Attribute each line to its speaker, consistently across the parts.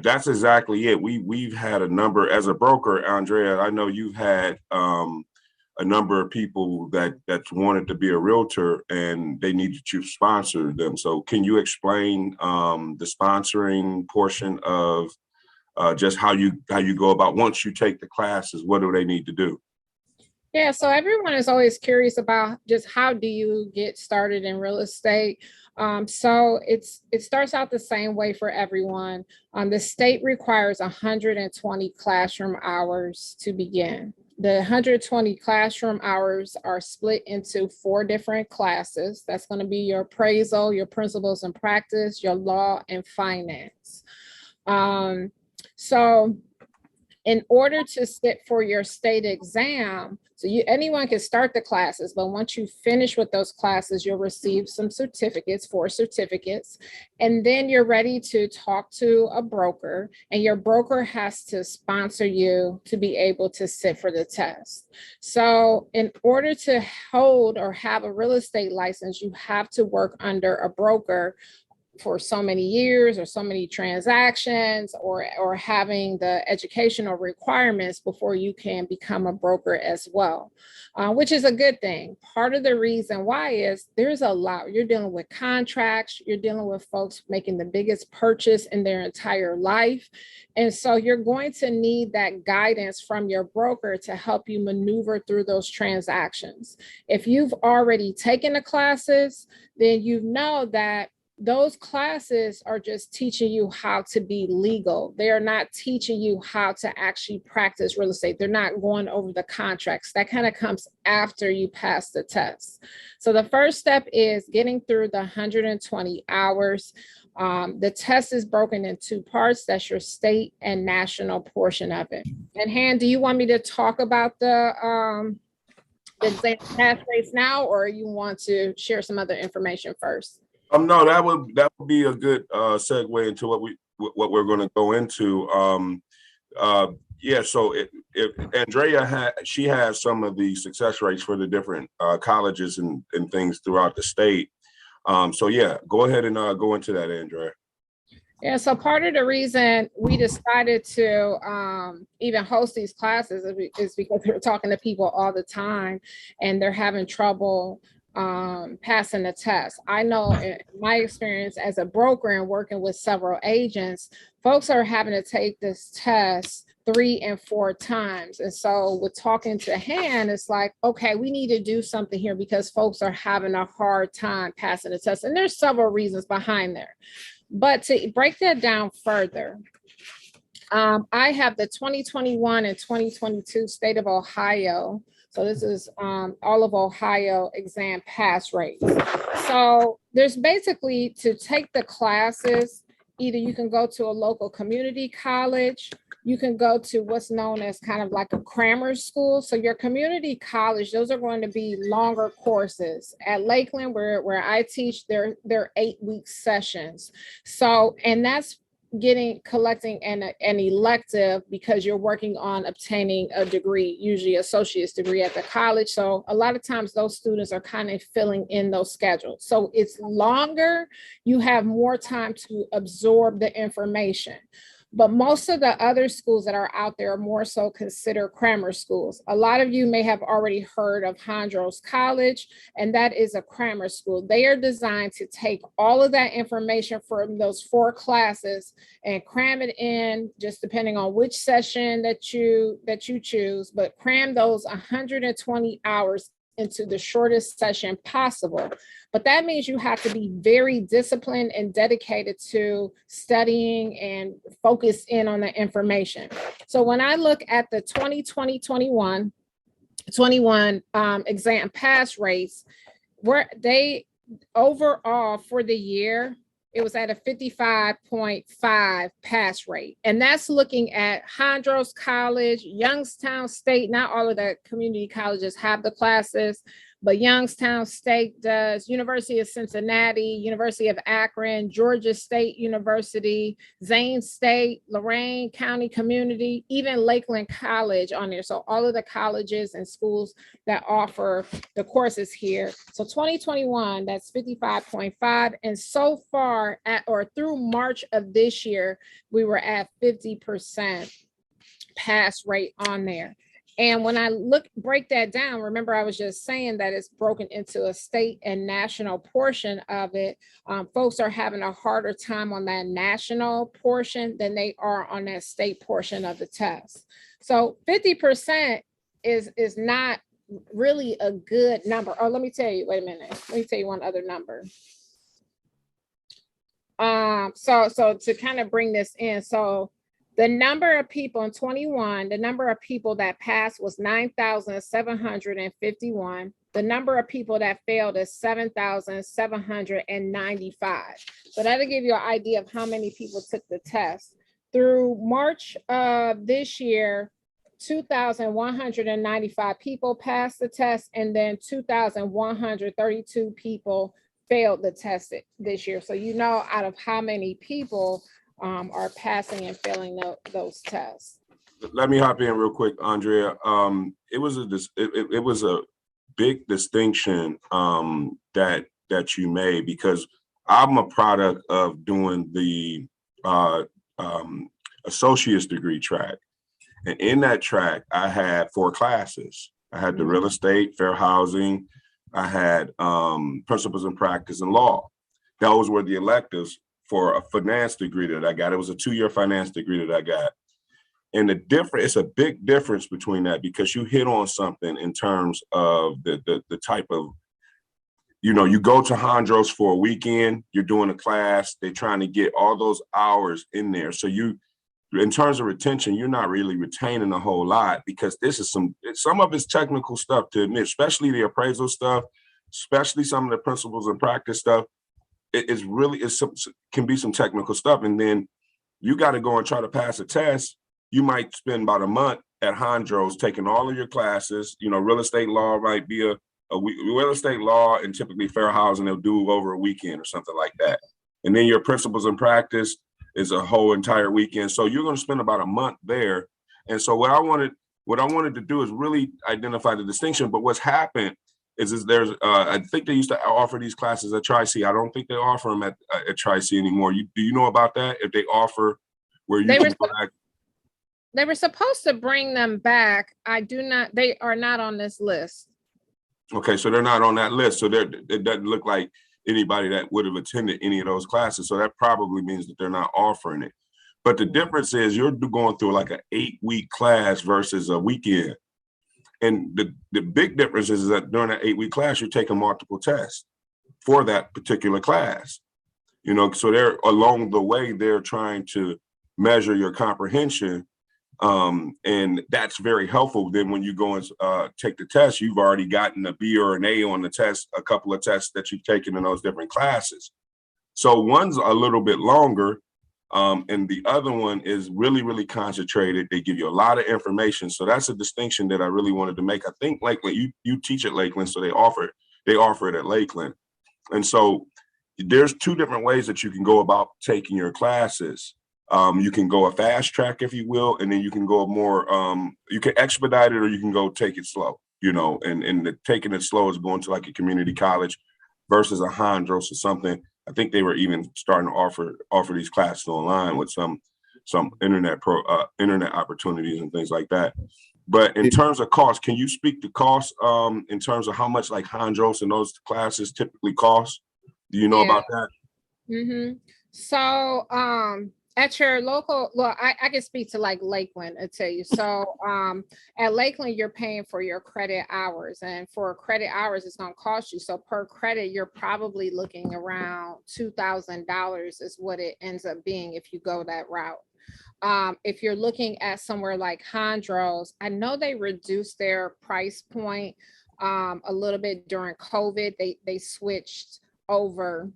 Speaker 1: That's exactly it. We've had a number as a broker, Andrea. I know you've had a number of people that's wanted to be a realtor and they needed you to sponsor them. So can you explain the sponsoring portion of just how you go about once you take the classes? What do they need to do?
Speaker 2: Yeah, so everyone is always curious about just how do you get started in real estate. It starts out the same way for everyone. The state requires 120 classroom hours to begin. The 120 classroom hours are split into 4 different classes. That's going to be your appraisal, your principles and practice, your law, and finance. So in order to sit for your state exam, anyone can start the classes, but once you finish with those classes, you'll receive some certificates, 4 certificates, and then you're ready to talk to a broker, and your broker has to sponsor you to be able to sit for the test. So in order to hold or have a real estate license, you have to work under a broker for so many years or so many transactions or having the educational requirements before you can become a broker as well, which is a good thing. Part of the reason why is there's a lot. You're dealing with contracts, you're dealing with folks making the biggest purchase in their entire life. And so you're going to need that guidance from your broker to help you maneuver through those transactions. If you've already taken the classes, then you know that those classes are just teaching you how to be legal. They are not teaching you how to actually practice real estate. They're not going over the contracts. That kind of comes after you pass the test. So the first step is getting through the 120 hours. The test is broken in 2 parts. That's your state and national portion of it. And Hann, do you want me to talk about the exam pass rates now, or you want to share some other information first?
Speaker 1: No, that would be a good segue into what we're going to go into. Yeah, so if Andrea she has some of the success rates for the different colleges and things throughout the state. So yeah, go ahead and go into that, Andrea.
Speaker 2: Yeah, so part of the reason we decided to even host these classes is because we're talking to people all the time and they're having trouble passing the test. I know in my experience as a broker and working with several agents, folks are having to take this test 3 and 4 times. And so with talking to Hann, it's like, okay, we need to do something here because folks are having a hard time passing the test. And there's several reasons behind there. But to break that down further, I have the 2021 and 2022 state of Ohio. So this is all of Ohio exam pass rates. So there's basically, to take the classes, either you can go to a local community college, you can go to what's known as kind of like a grammar school. So your community college, those are going to be longer courses. At Lakeland, where I teach, they're 8-week sessions. So, and that's collecting an elective because you're working on obtaining a degree, usually associate's degree at the college. So a lot of times those students are kind of filling in those schedules. So it's longer, you have more time to absorb the information. But most of the other schools that are out there are more so considered grammar schools. A lot of you may have already heard of Hann College, and that is a grammar school. They are designed to take all of that information from those 4 classes and cram it in, just depending on which session that you choose, but cram those 120 hours into the shortest session possible. But that means you have to be very disciplined and dedicated to studying and focus in on the information. So when I look at the 2020-21 exam pass rates, they overall for the year, it was at a 55.5 pass rate. And that's looking at Hann College, Youngstown State. Not all of the community colleges have the classes, but Youngstown State does, University of Cincinnati, University of Akron, Georgia State University, Zane State, Lorain County Community, even Lakeland College on there. So all of the colleges and schools that offer the courses here. So 2021, that's 55.5. And so far at or through March of this year, we were at 50% pass rate on there. And when I break that down, remember I was just saying that it's broken into a state and national portion of it. Folks are having a harder time on that national portion than they are on that state portion of the test. So 50% is not really a good number. Oh, let me tell you, wait a minute. Let me tell you one other number. So to kind of bring this in, so the number of people in 21, the number of people that passed was 9,751. The number of people that failed is 7,795. So that'll give you an idea of how many people took the test. Through March of this year, 2,195 people passed the test, and then 2,132 people failed the test this year. So you know out of how many people are passing and failing those tests.
Speaker 1: Let me hop in real quick, Andrea. It was a big distinction that you made, because I'm a product of doing the associate's degree track, and in that track I had 4 classes. I had the real estate, fair housing. I had principles in practice and law. Those were the electives for a finance degree that I got. It was a 2-year finance degree that I got. And it's a big difference between that, because you hit on something in terms of the type of, you go to Hondros for a weekend, you're doing a class, they're trying to get all those hours in there. So in terms of retention, you're not really retaining a whole lot, because this is some of it's technical stuff to admit, especially the appraisal stuff, especially some of the principles and practice stuff. It can be some technical stuff. And then you got to go and try to pass a test. You might spend about a month at Hondros taking all of your classes. Real estate law might be a real estate law, and typically fair housing, they'll do over a weekend or something like that. And then your principles and practice is a whole entire weekend. So you're going to spend about a month there. And so what I wanted to do is really identify the distinction. But what's happened is there's I think they used to offer these classes at Tri-C. I don't think they offer them at Tri-C anymore. Do you know about that? If they offer where you can go back?
Speaker 2: They were supposed to bring them back. They are not on this list.
Speaker 1: Okay, so they're not on that list. So it doesn't look like anybody that would have attended any of those classes. So that probably means that they're not offering it. But the difference is you're going through like an 8-week class versus a weekend. And the big difference is that during that 8-week class, you're taking multiple tests for that particular class. So they're along the way, they're trying to measure your comprehension. And that's very helpful. Then when you go and take the test, you've already gotten a B or an A on the test, a couple of tests that you've taken in those different classes. So one's a little bit longer, and the other one is really, really concentrated. They give you a lot of information. So that's a distinction that I really wanted to make. I think Lakeland, you teach at Lakeland, so they offer it at Lakeland. And so there's 2 different ways that you can go about taking your classes. You can go a fast track, if you will, and then you can go more, you can expedite it, or you can go take it slow, and taking it slow is going to like a community college versus a Hondros or something. I think they were even starting to offer these classes online with some internet opportunities and things like that. But in terms of cost, can you speak to cost in terms of how much like Hondros and those classes typically cost? Do you know about that?
Speaker 2: Mm-hmm. So at your local, well, I can speak to like Lakeland, I tell you. So at Lakeland, you're paying for your credit hours, and for credit hours, it's going to cost you. So per credit, you're probably looking around $2,000 is what it ends up being if you go that route. If you're looking at somewhere like Hondros, I know they reduced their price point a little bit during COVID. They switched over.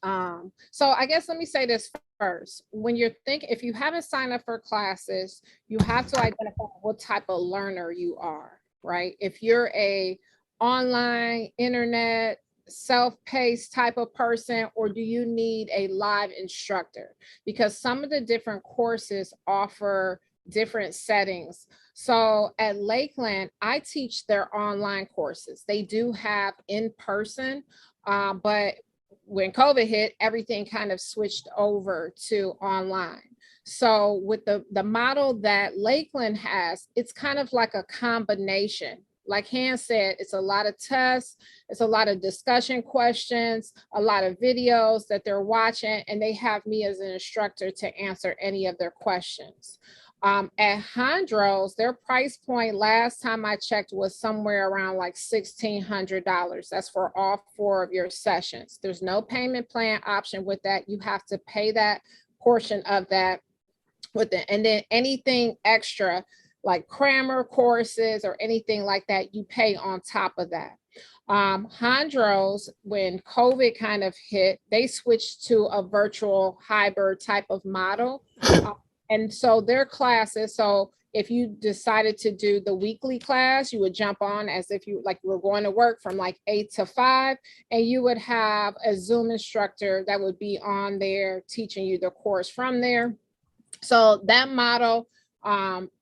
Speaker 2: So I guess let me say this first. When you're thinking, if you haven't signed up for classes, you have to identify what type of learner you are, right? If you're a online, internet, self-paced type of person, or do you need a live instructor? Because some of the different courses offer different settings. So at Lakeland, I teach their online courses. They do have in person, but when COVID hit, everything kind of switched over to online. So with the model that Lakeland has, it's kind of like a combination. Like Hann said, it's a lot of tests, it's a lot of discussion questions, a lot of videos that they're watching, and they have me as an instructor to answer any of their questions. At Hondros, their price point last time I checked was somewhere around like $1,600. That's for all 4 of your sessions. There's no payment plan option with that. You have to pay that portion of that with it. And then anything extra like grammar courses or anything like that, you pay on top of that. Hondros, when COVID kind of hit, they switched to a virtual hybrid type of model. And so their classes, so if you decided to do the weekly class, you would jump on as if you like you were going to work from like 8 to 5, and you would have a Zoom instructor that would be on there teaching you the course from there. So that model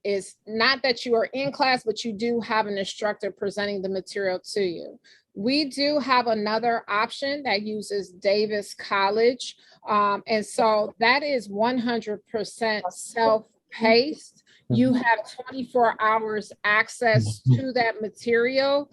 Speaker 2: is not that you are in class, but you do have an instructor presenting the material to you. We do have another option that uses Davis College. And so that is 100% self-paced. You have 24 hours access to that material.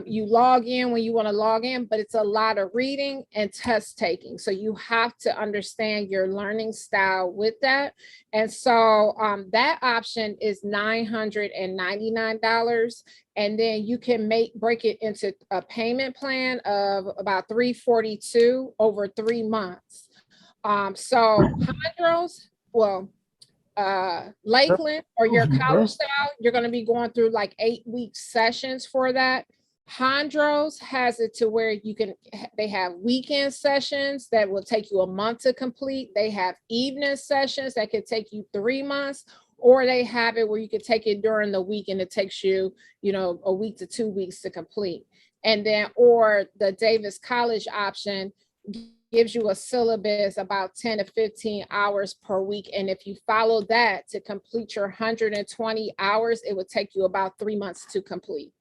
Speaker 2: You log in when you want to log in, but it's a lot of reading and test taking. So you have to understand your learning style with that. And so that option is $999. And then you can break it into a payment plan of about $342 over 3 months. So Hondros, well, Lakeland or your college style, you're going to be going through like 8-week sessions for that. Hondros has it to where they have weekend sessions that will take you a month to complete. They have evening sessions that could take you 3 months, or they have it where you could take it during the week and it takes you, a week to 2 weeks to complete. And then, or the Davis College option gives you a syllabus about 10 to 15 hours per week. And if you follow that to complete your 120 hours, it would take you about 3 months to complete.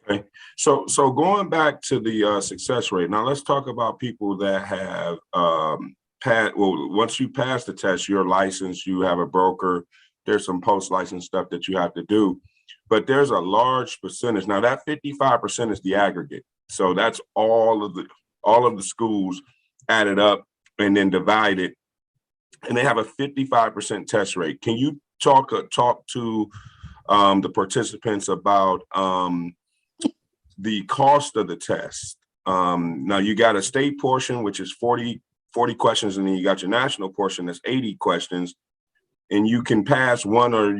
Speaker 1: Okay, so going back to the success rate, now let's talk about people that have passed. Well, once you pass the test, you're licensed, you have a broker, there's some post-license stuff that you have to do, but there's a large percentage. Now that 55% is the aggregate. So that's all of the schools added up and then divided, and they have a 55% test rate. Can you talk to the participants about the cost of the test? Now you got a state portion, which is 40 questions, and then you got your national portion that's 80 questions, and you can pass one or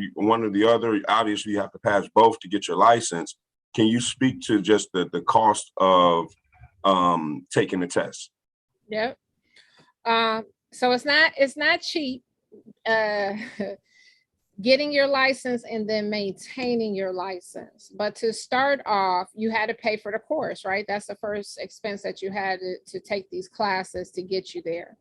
Speaker 1: the other. Obviously you have to pass both to get your license. Can you speak to just the cost of taking the test?
Speaker 2: Yep. So it's not cheap. Getting your license and then maintaining your license. But to start off, you had to pay for the course, right? That's the first expense that you had to take these classes to get you there.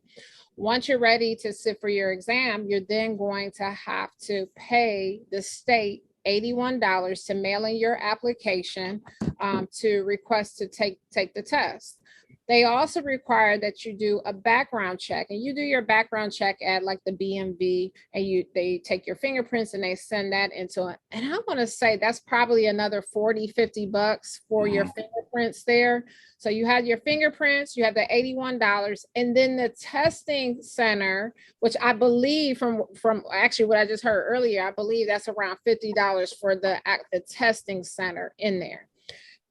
Speaker 2: Once you're ready to sit for your exam, you're then going to have to pay the state $81 to mail in your application to request to take the test. They also require that you do a background check, and you do your background check at like the BMV, and they take your fingerprints and they send that into it. And I want to say that's probably another $40-50 for your fingerprints there. So you have your fingerprints, you have the $81, and then the testing center, which I believe from actually what I just heard earlier, I believe that's around $50 for the testing center in there.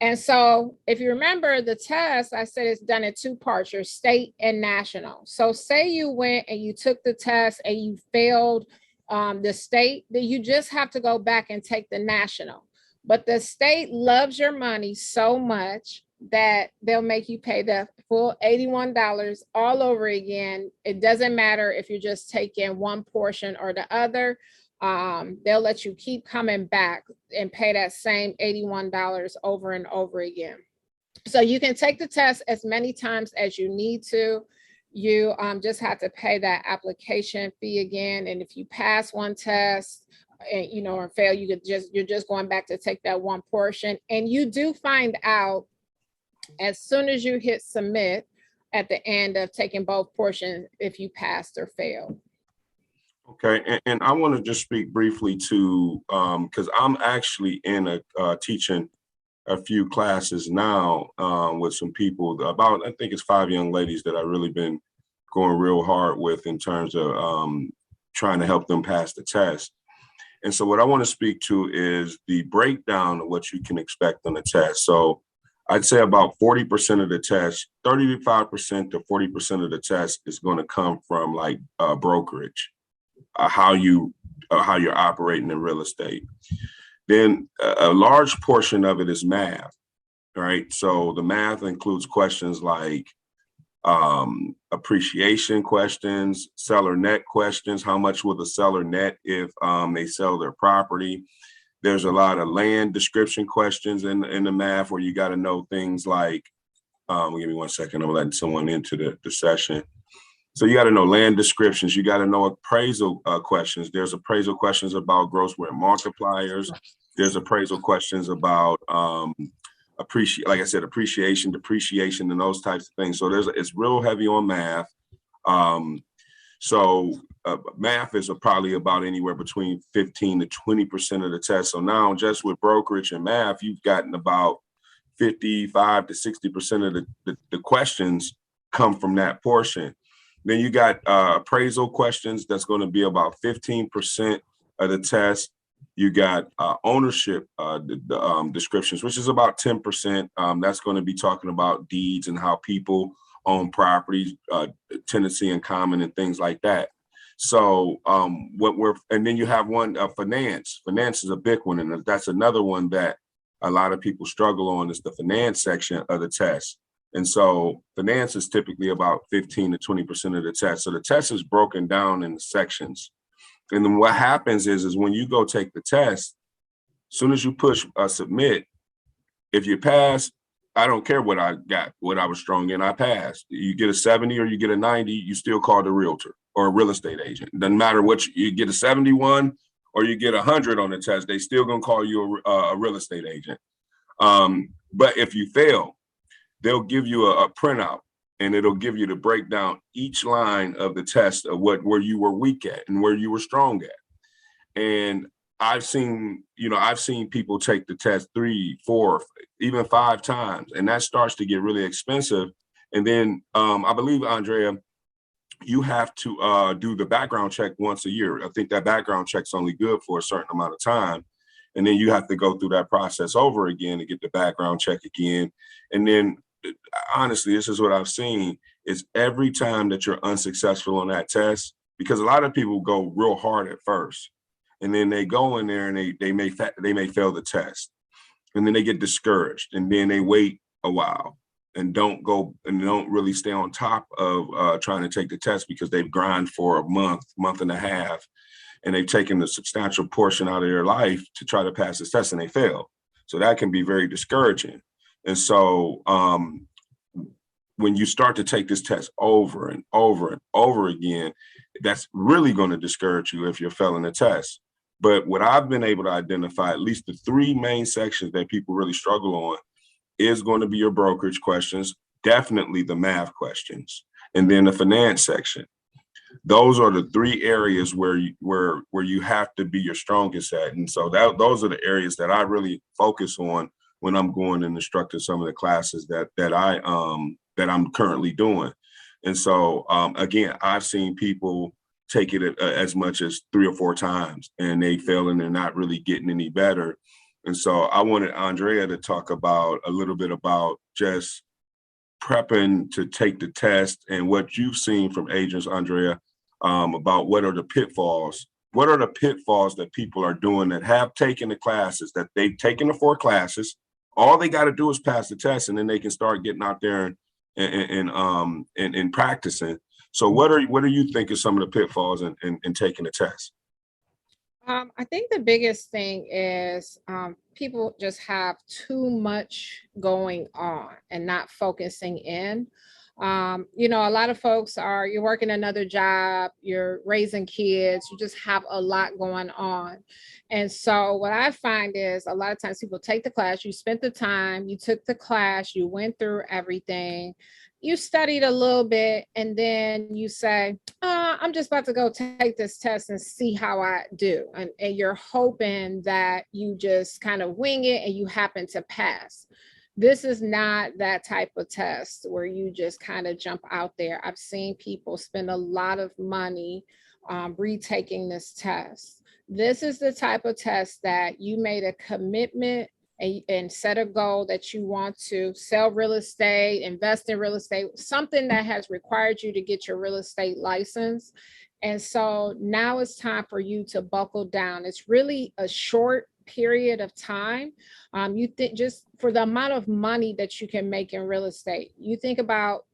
Speaker 2: And so if you remember the test, I said it's done in 2 parts, your state and national. So say you went and you took the test and you failed the state, then you just have to go back and take the national. But the state loves your money so much that they'll make you pay the full $81 all over again. It doesn't matter if you're just taking one portion or the other. they'll let you keep coming back and pay that same $81 over and over again. So you can take the test as many times as you need to. You just have to pay that application fee again. And if you pass one test and or fail, you're just going back to take that one portion. And you do find out as soon as you hit submit at the end of taking both portions if you passed or failed.
Speaker 1: Okay, and I want to just speak briefly to, because I'm actually in teaching a few classes now with some people, about, I think it's 5 young ladies that I've really been going real hard with in terms of trying to help them pass the test. And so what I want to speak to is the breakdown of what you can expect on the test. So I'd say about 40% of the test, 35% to 40% of the test is going to come from like brokerage. How you're operating in real estate. Then a large portion of it is math, right? So the math includes questions like appreciation questions, seller net questions. How much will the seller net if they sell their property? There's a lot of land description questions in the math where you got to know things like, give me 1 second, I'm letting someone into the session. So you got to know land descriptions. You got to know appraisal questions. There's appraisal questions about gross rent multipliers. There's appraisal questions about like I said, appreciation, depreciation, and those types of things. So it's real heavy on math. Math is probably about anywhere between 15 to 20% of the test. So now just with brokerage and math, you've gotten about 55 to 60% of the questions come from that portion. Then you got appraisal questions. That's going to be about 15% of the test. You got ownership descriptions, which is about 10%. That's going to be talking about deeds and how people own properties, tenancy in common, and things like that. So and then you have one finance. Finance is a big one, and that's another one that a lot of people struggle on, is the finance section of the test. And so finance is typically about 15 to 20% of the test. So the test is broken down into sections. And then what happens is when you go take the test, as soon as you push submit, if you pass, I don't care what I got, what I was strong in, I passed. You get a 70 or you get a 90, you still call the realtor or a real estate agent. It doesn't matter what you get, a 71 or you get 100 on the test, they still gonna call you a real estate agent. But if you fail, they'll give you a printout, and it'll give you the breakdown each line of the test of where you were weak at and where you were strong at. And I've seen people take the test 3, 4, even 5 times, and that starts to get really expensive. And then I believe, Andrea, you have to do the background check once a year. I think that background check's only good for a certain amount of time. And then you have to go through that process over again to get the background check again. And then honestly, this is what I've seen, is every time that you're unsuccessful on that test, because a lot of people go real hard at first, and then they go in there and they may fail the test, and then they get discouraged, and then they wait a while and don't really stay on top of trying to take the test because they've grind for a month and a half, and they've taken a substantial portion out of their life to try to pass this test and they fail. So that can be very discouraging. And so when you start to take this test over and over and over again, that's really going to discourage you if you're failing the test. But what I've been able to identify, at least the 3 main sections that people really struggle on, is going to be your brokerage questions, definitely the math questions, and then the finance section. Those are the 3 areas where you have to be your strongest at. And so those are the areas that I really focus on when I'm going and instructing some of the classes that I'm currently doing. And so again, I've seen people take it as much as 3 or 4 times, and they fail and they're not really getting any better. And so I wanted Andrea to talk about a little bit about just prepping to take the test and what you've seen from agents, Andrea, about what are the pitfalls. What are the pitfalls that people are doing that have taken the classes, that they've taken the 4 classes? All they got to do is pass the test, and then they can start getting out there and practicing. So what do you think is some of the pitfalls in taking the test?
Speaker 2: I think the biggest thing is people just have too much going on and not focusing in. A lot of folks you're working another job, you're raising kids, you just have a lot going on. And so what I find is a lot of times people take the class, you spent the time, you took the class, you went through everything, you studied a little bit, and then you say, I'm just about to go take this test and see how I do. And you're hoping that you just kind of wing it and you happen to pass. This is not that type of test where you just kind of jump out there. I've seen people spend a lot of money retaking this test. This is the type of test that you made a commitment and set a goal that you want to sell real estate, invest in real estate, something that has required you to get your real estate license. And so now it's time for you to buckle down. It's really a short period of time. You think just for the amount of money that you can make in real estate, you think about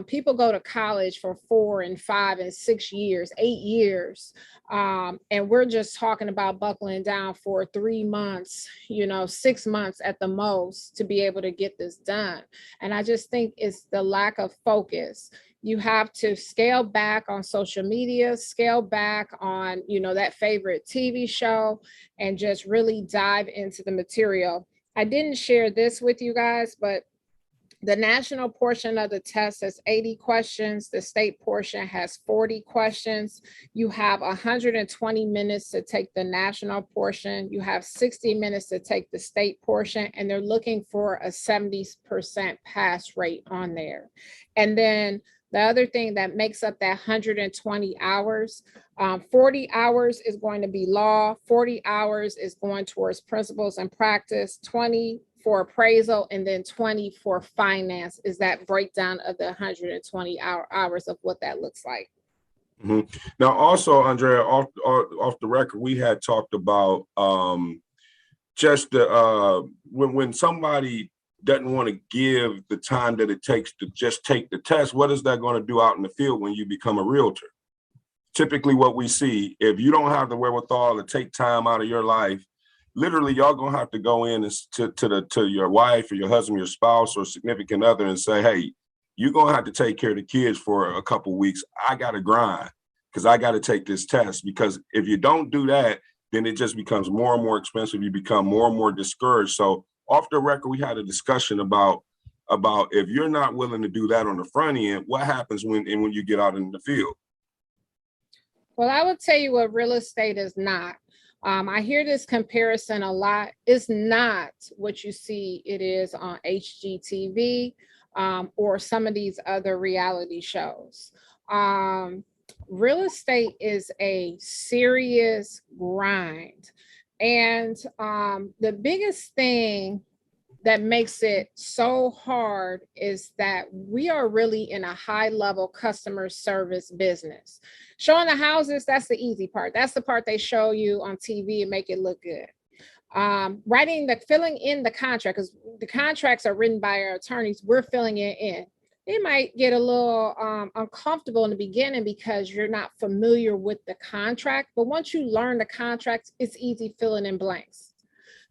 Speaker 2: people go to college for 4 and 5 and 6 years, 8 years. And we're just talking about buckling down for 3 months, 6 months at the most to be able to get this done. And I just think it's the lack of focus. You have to scale back on social media, scale back on, that favorite TV show, and just really dive into the material. I didn't share this with you guys, but the national portion of the test has 80 questions. The state portion has 40 questions. You have 120 minutes to take the national portion. You have 60 minutes to take the state portion, and they're looking for a 70% pass rate on there. And then the other thing that makes up that 120 hours, 40 hours is going to be law, 40 hours is going towards principles and practice, 20 for appraisal, and then 20 for finance is that breakdown of the 120 hours of what that looks like.
Speaker 1: Mm-hmm. Now, also, Andrea, off the record, we had talked about just when somebody doesn't want to give the time that it takes to just take the test, what is that going to do out in the field when you become a realtor? Typically what we see, if you don't have the wherewithal to take time out of your life, literally y'all gonna have to go in to your wife or your husband, your spouse or significant other and say, hey, you're gonna have to take care of the kids for a couple of weeks. I gotta grind because I gotta take this test. Because if you don't do that, then it just becomes more and more expensive. You become more and more discouraged. So off the record, we had a discussion about if you're not willing to do that on the front end, what happens when you get out in the field?
Speaker 2: Well, I would tell you what real estate is not. I hear this comparison a lot. It's not what you see it is on HGTV or some of these other reality shows. Real estate is a serious grind. And the biggest thing that makes it so hard is that we are really in a high level customer service business. Showing the houses, that's the easy part. That's the part they show you on TV and make it look good. Filling in the contract, because the contracts are written by our attorneys, we're filling it in. It might get a little uncomfortable in the beginning because you're not familiar with the contract, but once you learn the contract, it's easy filling in blanks.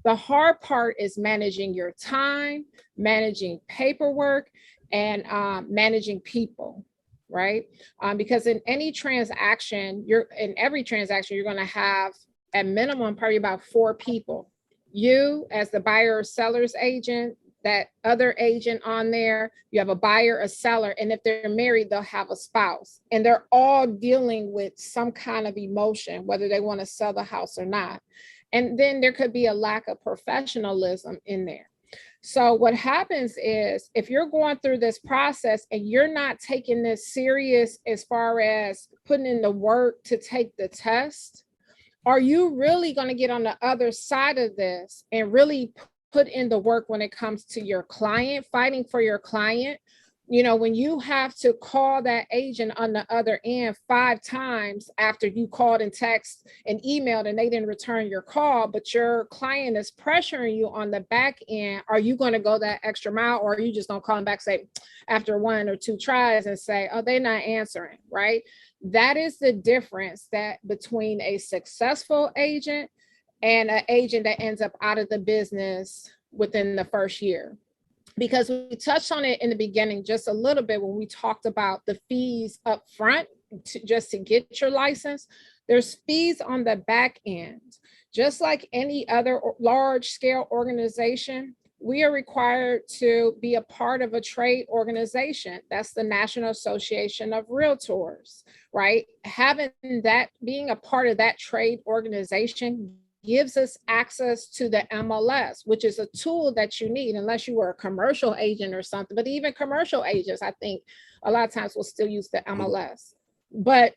Speaker 2: The hard part is managing your time, managing paperwork, and managing people, right? Because in every transaction, you're going to have at minimum probably about 4 people. You as the buyer or seller's agent, that other agent on there, you have a buyer, a seller, and if they're married, they'll have a spouse. And they're all dealing with some kind of emotion, whether they want to sell the house or not. And then there could be a lack of professionalism in there. So what happens is if you're going through this process and you're not taking this serious as far as putting in the work to take the test, are you really going to get on the other side of this and really put in the work when it comes to your client, fighting for your client? You know, when you have to call that agent on the other end 5 times after you called and text and emailed and they didn't return your call, but your client is pressuring you on the back end, are you going to go that extra mile, or are you just going to call them back, say, after 1 or 2 tries and say, oh, they're not answering, right? That is the difference that between a successful agent and an agent that ends up out of the business within the first year. Because we touched on it in the beginning just a little bit when we talked about the fees up front just to get your license. There's fees on the back end. Just like any other large scale organization, we are required to be a part of a trade organization. That's the National Association of Realtors, right? Having that, being a part of that trade organization gives us access to the MLS, which is a tool that you need unless you were a commercial agent or something. But even commercial agents, I think a lot of times will still use the MLS. But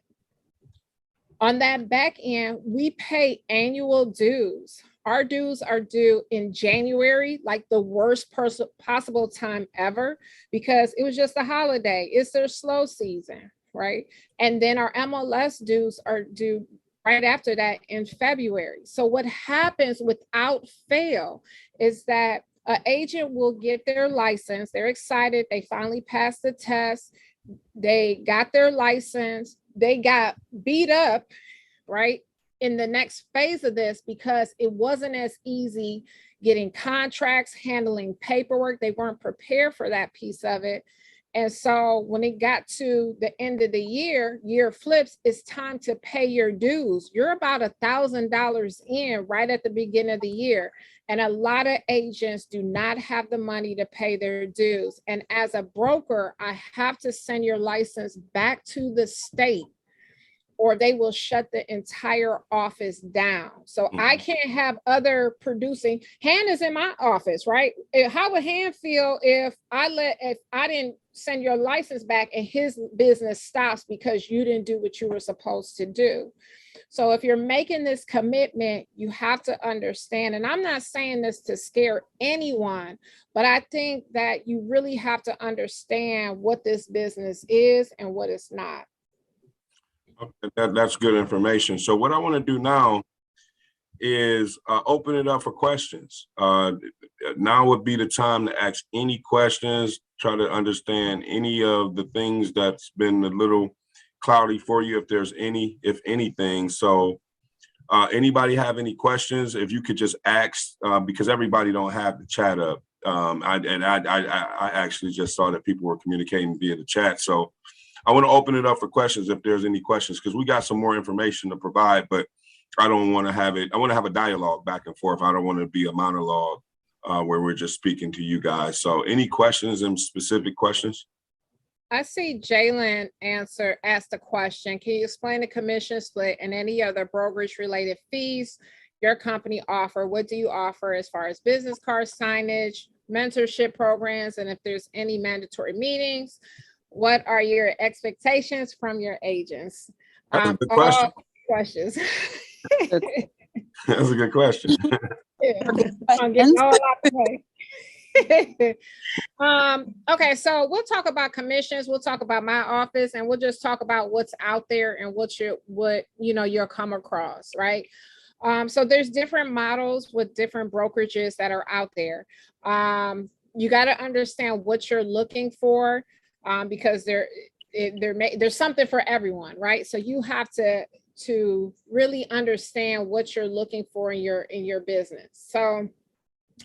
Speaker 2: on that back end, we pay annual dues. Our dues are due in January, like the worst possible time ever, because it was just a holiday. It's their slow season, right? And then our MLS dues are due right after that in February. So what happens without fail is that an agent will get their license. They're excited. They finally passed the test. They got their license. They got beat up, right, in the next phase of this because it wasn't as easy getting contracts, handling paperwork. They weren't prepared for that piece of it. And so when it got to the end of the year flips, it's time to pay your dues. You're about $1,000 in right at the beginning of the year. And a lot of agents do not have the money to pay their dues. And as a broker, I have to send your license back to the state, or they will shut the entire office down. So I can't have other producing. Hann is in my office, right? How would Hann feel if I didn't send your license back and his business stops because you didn't do what you were supposed to do? So if you're making this commitment, you have to understand, and I'm not saying this to scare anyone, but I think that you really have to understand what this business is and what it's not.
Speaker 1: That's good information. So what I want to do now is open it up for questions. Now would be the time to ask any questions, try to understand any of the things that's been a little cloudy for you, if there's any, if anything. So anybody have any questions? If you could just ask, because everybody don't have the chat up. I actually just saw that people were communicating via the chat. So I want to open it up for questions if there's any questions, because we got some more information to provide, but I don't want to have it. I want to have a dialogue back and forth. I don't want to be a monologue where we're just speaking to you guys. So any questions and specific questions?
Speaker 2: I see Jalen asked a question. Can you explain the commission split and any other brokerage related fees your company offer? What do you offer as far as business card signage, mentorship programs, and if there's any mandatory meetings? What are your expectations from your agents?
Speaker 1: That's a good question.
Speaker 2: Questions.
Speaker 1: That's a good question.
Speaker 2: Okay, so we'll talk about commissions. We'll talk about my office, and we'll just talk about what's out there and what you'll come across, right? So there's different models with different brokerages that are out there. You got to understand what you're looking for. Because there's something for everyone, right? So you have to really understand what you're looking for in your business. So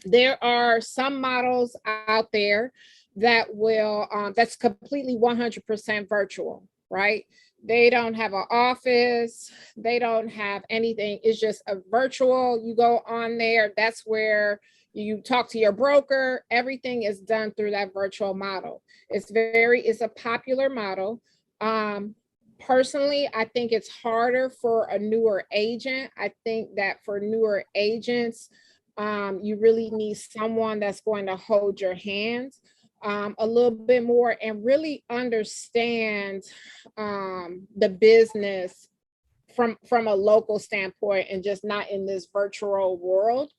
Speaker 2: there are some models out there that will that's completely 100% virtual, right? They don't have an office, they don't have anything. It's just a virtual. You go on there, that's where you talk to your broker. Everything is done through that virtual model. It's a popular model. Personally, I think it's harder for a newer agent. I think that for newer agents, you really need someone that's going to hold your hand a little bit more and really understand the business from a local standpoint and just not in this virtual world.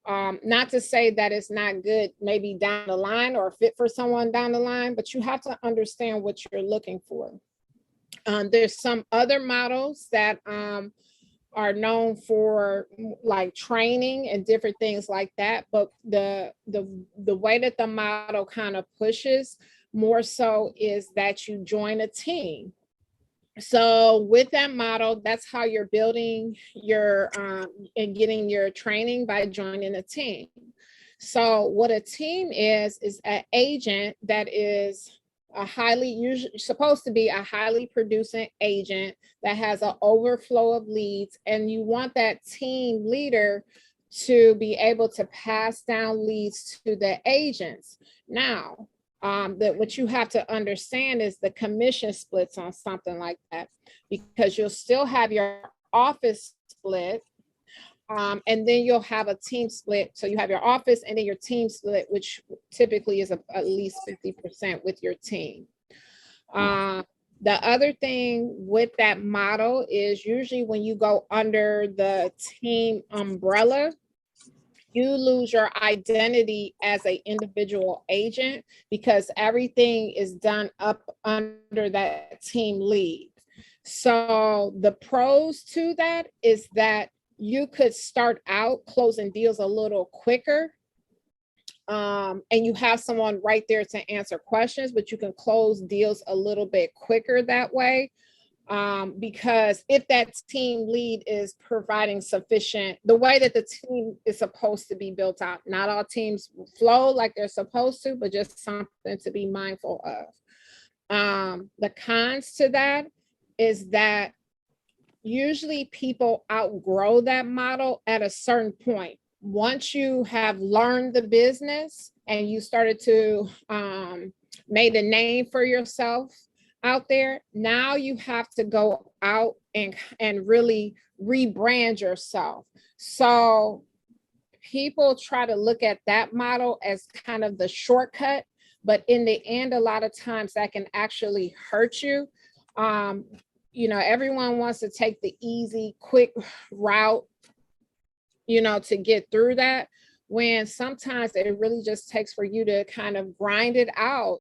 Speaker 2: Not to say that it's not good, maybe down the line or fit for someone down the line, but you have to understand what you're looking for. There's some other models that are known for like training and different things like that. But the way that the model kind of pushes more so is that you join a team. So with that model, that's how you're building your and getting your training by joining a team. So what a team is an agent that is a highly usually supposed to be a highly producing agent that has an overflow of leads, and you want that team leader to be able to pass down leads to the agents. Now, that what you have to understand is the commission splits on something like that, because you'll still have your office split, and then you'll have a team split. So you have your office and then your team split, which typically is at least 50% with your team. The other thing with that model is usually when you go under the team umbrella, you lose your identity as an individual agent because everything is done up under that team lead. So the pros to that is that you could start out closing deals a little quicker. And you have someone right there to answer questions, but you can close deals a little bit quicker that way. Because if that team lead is providing sufficient, the way that the team is supposed to be built out, not all teams flow like they're supposed to, but just something to be mindful of. The cons to that is that usually people outgrow that model at a certain point. Once you have learned the business and you started to made a name for yourself out there, now you have to go out and really rebrand yourself. So people try to look at that model as kind of the shortcut, but in the end, a lot of times that can actually hurt you. Everyone wants to take the easy, quick route, to get through that, when sometimes it really just takes for you to kind of grind it out